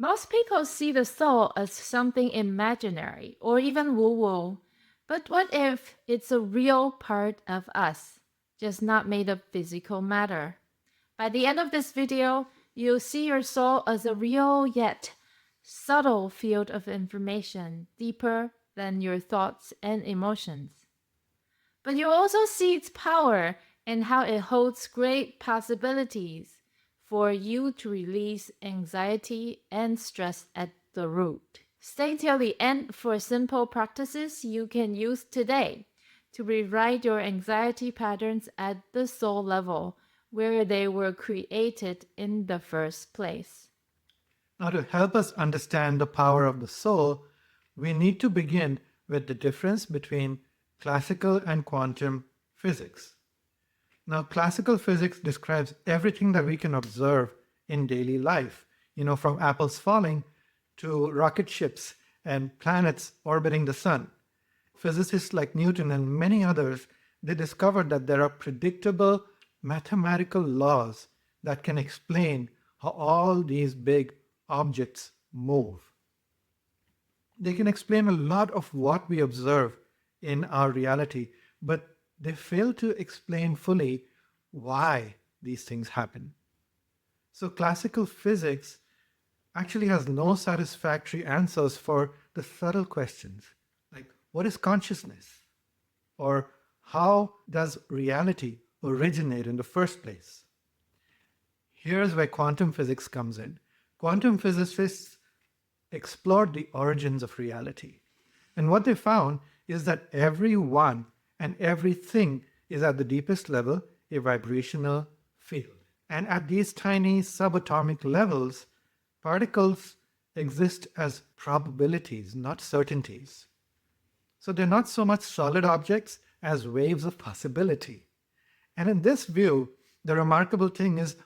Most people see the soul as something imaginary or even woo woo. But what if it's a real part of us, just not made of physical matter? By the end of this video, you'll see your soul as a real yet subtle field of information, deeper than your thoughts and emotions. But you'll also see its power and how it holds great possibilities for you to release anxiety and stress at the root. Stay till the end for simple practices you can use today to rewrite your anxiety patterns at the soul level where they were created in the first place. Now, to help us understand the power of the soul, we need to begin with the difference between classical and quantum physics. Now, classical physics describes everything that we can observe in daily life, from apples falling to rocket ships and planets orbiting the sun. Physicists like Newton and many others, they discovered that there are predictable mathematical laws that can explain how all these big objects move. They can explain a lot of what we observe in our reality, but they fail to explain fully why these things happen. So classical physics actually has no satisfactory answers for the subtle questions, like what is consciousness? Or how does reality originate in the first place? Here's where quantum physics comes in. Quantum physicists explored the origins of reality. And what they found is that everyone and everything is at the deepest level a vibrational field. And at these tiny subatomic levels, particles exist as probabilities, not certainties. So they're not so much solid objects as waves of possibility. And in this view, the remarkable thing is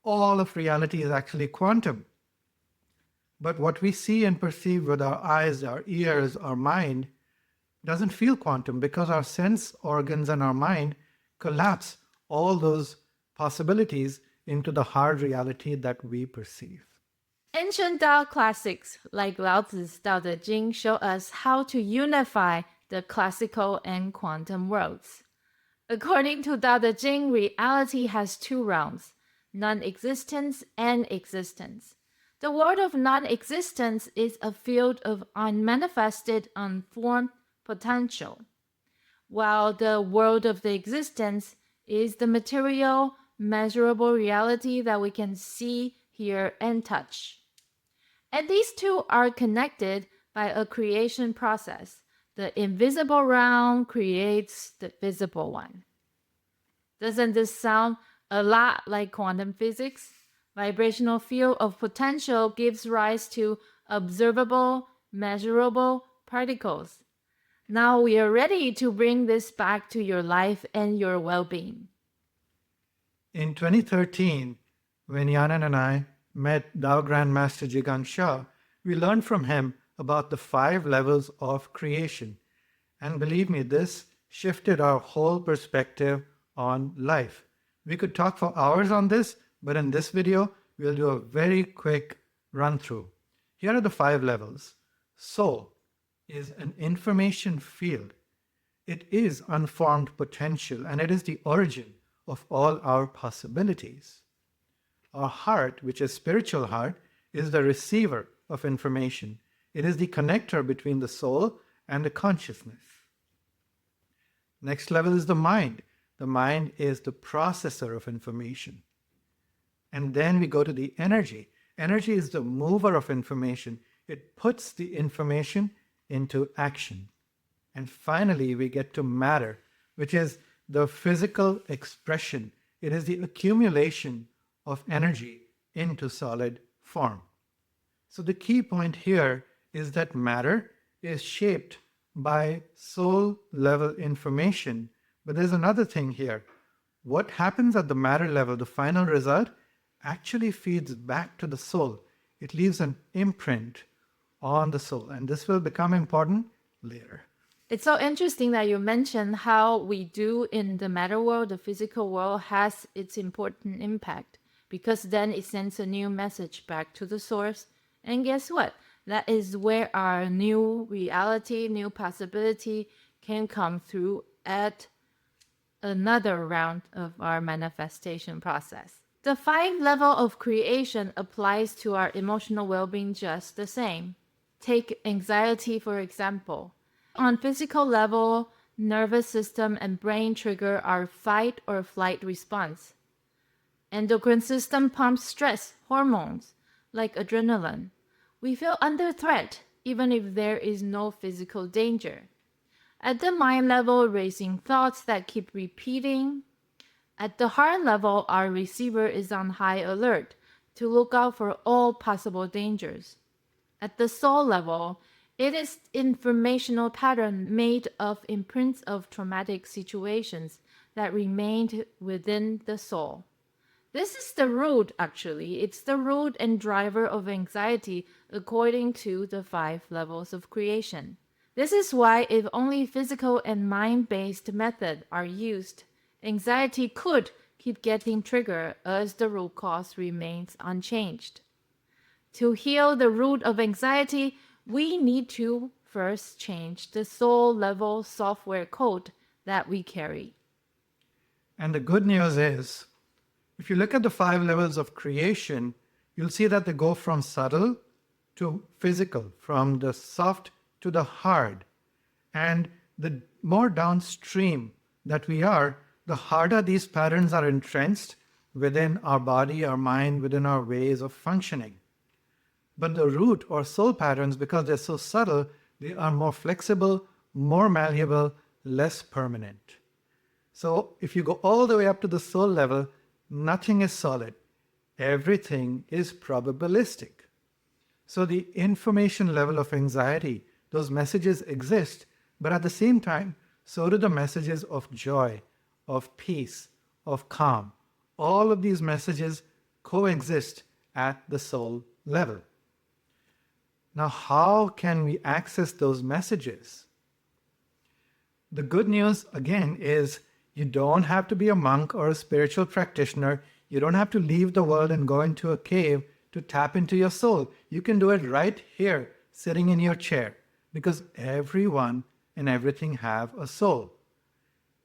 all of reality is actually quantum. But what we see and perceive with our eyes, our ears, our mind doesn't feel quantum because our sense organs and our mind collapse all those possibilities into the hard reality that we perceive. Ancient Tao classics like Lao Tzu's Tao Te Ching show us how to unify the classical and quantum worlds. According to Tao Te Ching, reality has two realms, non-existence and existence. The world of non-existence is a field of unmanifested, unformed potential, while the world of the existence is the material, measurable reality that we can see, hear, and touch. And these two are connected by a creation process. The invisible realm creates the visible one. Doesn't this sound a lot like quantum physics? Vibrational field of potential gives rise to observable, measurable particles. Now we are ready to bring this back to your life and your well-being. In 2013, when Yanan and I met Tao Grandmaster Jigan Shah, we learned from him about the 5 levels of creation. And believe me, this shifted our whole perspective on life. We could talk for hours on this, but in this video, we'll do a very quick run through. Here are the 5 levels. Soul is an information field. It is unformed potential, and it is the origin of all our possibilities. Our heart, which is spiritual heart, is the receiver of information. It is the connector between the soul and the consciousness. Next level is the mind. The mind is the processor of information. And then we go to the energy. Energy is the mover of information. It puts the information into action. And finally, we get to matter, which is the physical expression. It is the accumulation of energy into solid form. So the key point here is that matter is shaped by soul level information. But there's another thing here. What happens at the matter level, the final result, actually feeds back to the soul. It leaves an imprint on the soul, and this will become important later. It's so interesting that you mentioned how we do in the matter world, the physical world has its important impact, because then it sends a new message back to the source And guess what? That is where our new reality, new possibility can come through at another round of our manifestation process. The 5 level of creation applies to our emotional well-being just the same. Take anxiety for example. On physical level, nervous system and brain trigger our fight or flight response. Endocrine system pumps stress hormones like adrenaline. We feel under threat even if there is no physical danger. At the mind level, racing thoughts that keep repeating. At the heart level, our receiver is on high alert to look out for all possible dangers. At the soul level, it is informational pattern made of imprints of traumatic situations that remained within the soul. This is the root, actually. It's the root and driver of anxiety according to the 5 levels of creation. This is why if only physical and mind-based methods are used, anxiety could keep getting triggered as the root cause remains unchanged. To heal the root of anxiety, we need to first change the soul level software code that we carry. And the good news is, if you look at the 5 levels of creation, you'll see that they go from subtle to physical, from the soft to the hard. And the more downstream that we are, the harder these patterns are entrenched within our body, our mind, within our ways of functioning. But the root or soul patterns, because they're so subtle, they are more flexible, more malleable, less permanent. So if you go all the way up to the soul level, nothing is solid. Everything is probabilistic. So the information level of anxiety, those messages exist, but at the same time, so do the messages of joy, of peace, of calm. All of these messages coexist at the soul level. Now, how can we access those messages? The good news, again, is you don't have to be a monk or a spiritual practitioner. You don't have to leave the world and go into a cave to tap into your soul. You can do it right here, sitting in your chair, because everyone and everything have a soul.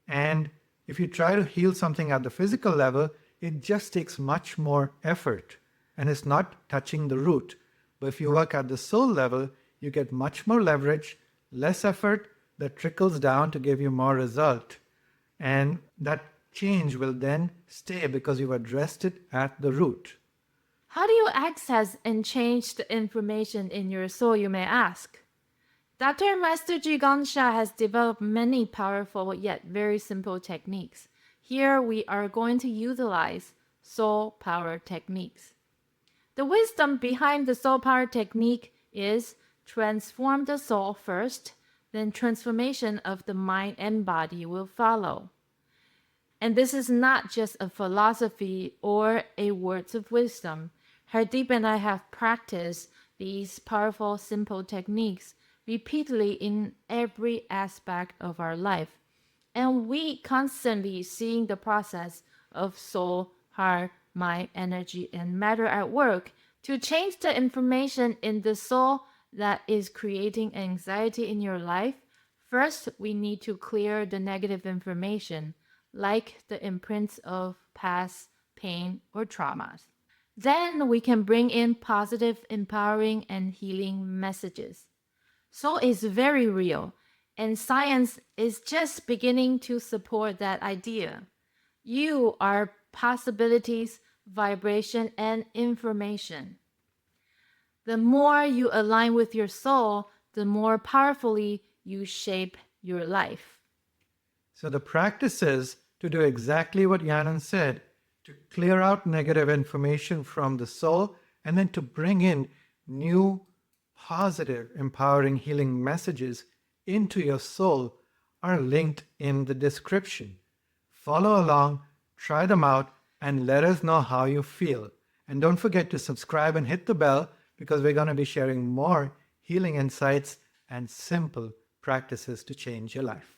And if you try to heal something at the physical level, it just takes much more effort, and it's not touching the root. But if you work at the soul level, you get much more leverage, less effort that trickles down to give you more result. And that change will then stay because you've addressed it at the root. How do you access and change the information in your soul, you may ask? Dr. Master Ji Gangsha has developed many powerful yet very simple techniques. Here we are going to utilize soul power techniques. The wisdom behind the soul power technique is transform the soul first, then transformation of the mind and body will follow. And this is not just a philosophy or a words of wisdom. Hardeep and I have practiced these powerful, simple techniques repeatedly in every aspect of our life. And we constantly seeing the process of soul, heart, mind, energy, and matter at work to change the information in the soul that is creating anxiety in your life. First, we need to clear the negative information, like the imprints of past pain or traumas. Then we can bring in positive, empowering, and healing messages. Soul is very real, and science is just beginning to support that idea. You are possibilities, vibration, and information. The more you align with your soul, the more powerfully you shape your life. So the practice is to do exactly what Yanan said, to clear out negative information from the soul and then to bring in new, positive, empowering, healing messages into your soul are linked in the description. Follow along, try them out, and let us know how you feel. And don't forget to subscribe and hit the bell because we're going to be sharing more healing insights and simple practices to change your life.